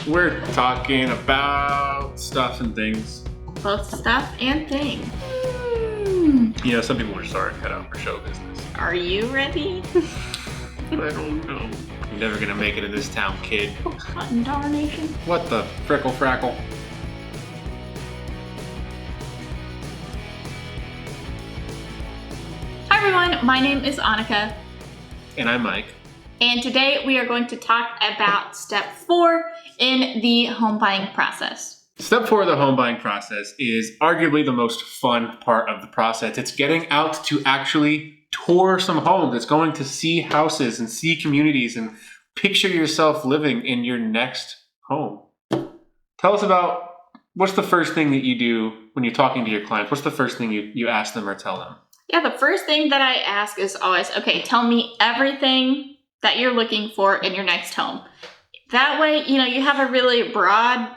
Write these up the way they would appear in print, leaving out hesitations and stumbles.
We're talking about stuff and things. Both stuff and thing. You know, some people are sorry cut out for show business. Are you ready? I don't know. You're never gonna make it in this town, kid. Oh, hot and darnation. What the frickle frackle? Hi everyone, my name is Annika, And I'm Mike. and today we are going to talk about step 4 in the home buying process. Step 4 of the home buying process is arguably the most fun part of the process. It's getting out to actually tour some homes. It's going to see houses and see communities and picture yourself living in your next home. Tell us about what's the first thing that you do when you're talking to your clients? What's the first thing you ask them or tell them? Yeah, the first thing that I ask is always, okay, tell me everything that you're looking for in your next home. That way, you have a really broad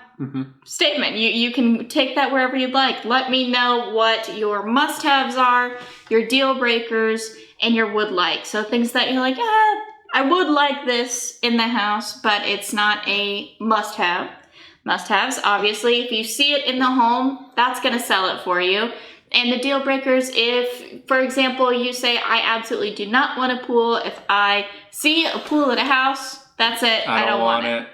statement. You can take that wherever you'd like. Let me know what your must-haves are, your deal breakers, and your would like. So things that you're like, I would like this in the house, but it's not a must-have. Must-haves, obviously, if you see it in the home, that's going to sell it for you. And the deal breakers, if, for example, you say, I absolutely do not want a pool. If I see a pool at a house, that's it. I don't want it.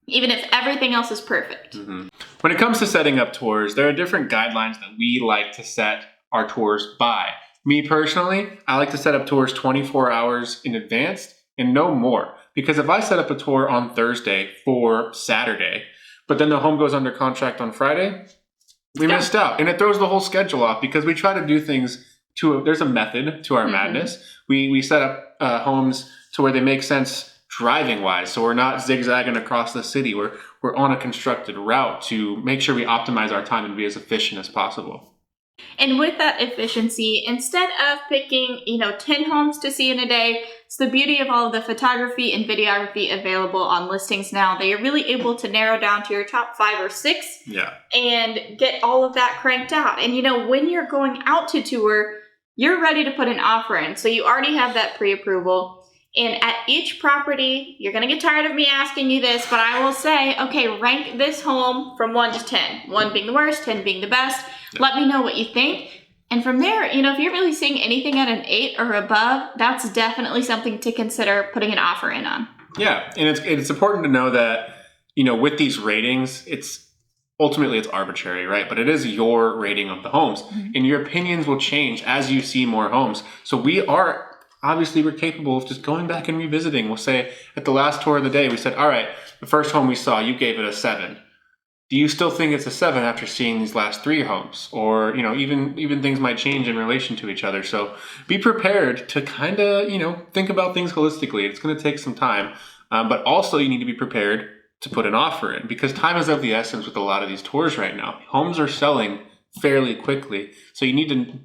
Even if everything else is perfect. When it comes to setting up tours, there are different guidelines that we like to set our tours by. Me personally, I like to set up tours 24 hours in advance and no more. Because if I set up a tour on Thursday for Saturday, but then the home goes under contract on Friday, we missed out. And it throws the whole schedule off because we try to do things there's a method to our madness. We set up homes to where they make sense driving wise. So we're not zigzagging across the city. We're on a constructed route to make sure we optimize our time and be as efficient as possible. And with that efficiency, instead of picking, 10 homes to see in a day, it's the beauty of all of the photography and videography available on listings now that you're really able to narrow down to your top 5 or 6 and get all of that cranked out. And when you're going out to tour, you're ready to put an offer in. So you already have that pre-approval. And at each property, you're going to get tired of me asking you this, but I will say, okay, rank this home from 1 to 10. 1 being the worst, 10 being the best. Let me know what you think. And from there, if you're really seeing anything at an 8 or above, that's definitely something to consider putting an offer in on. Yeah, and it's important to know that, with these ratings, it's arbitrary, right? But it is your rating of the homes. And your opinions will change as you see more homes. So we're capable of just going back and revisiting. We'll say at the last tour of the day, we said, all right, the first home we saw, you gave it a 7. Do you still think it's a 7 after seeing these last 3 homes? Or, even things might change in relation to each other. So be prepared to kind of, think about things holistically. It's going to take some time. But also you need to be prepared to put an offer in because time is of the essence with a lot of these tours right now. Homes are selling fairly quickly. So you need to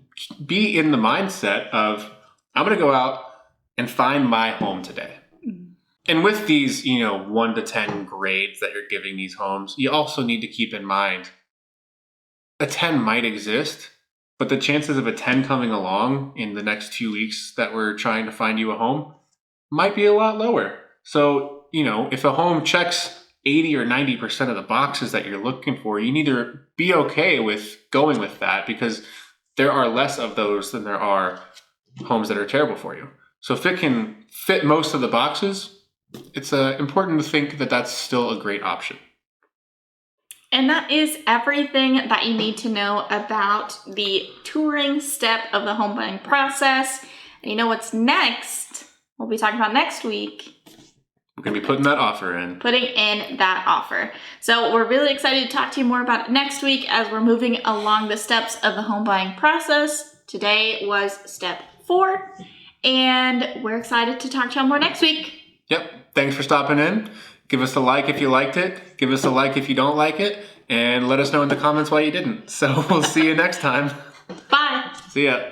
be in the mindset of, I'm going to go out and find my home today. And with these, 1 to 10 grades that you're giving these homes, you also need to keep in mind a 10 might exist, but the chances of a 10 coming along in the next 2 weeks that we're trying to find you a home might be a lot lower. So, if a home checks 80 or 90% of the boxes that you're looking for, you need to be okay with going with that because there are less of those than there are homes that are terrible for you. So if it can fit most of the boxes, it's important to think that that's still a great option. And that is everything that you need to know about the touring step of the home buying process. And what's next? We'll be talking about next week. We're going to be putting that offer in. Putting in that offer. So we're really excited to talk to you more about it next week as we're moving along the steps of the home buying process. Today was step 4, and we're excited to talk to you more next week. Yep. Thanks for stopping in. Give us a like if you liked it. Give us a like if you don't like it. And let us know in the comments why you didn't. So we'll see you next time. Bye. See ya.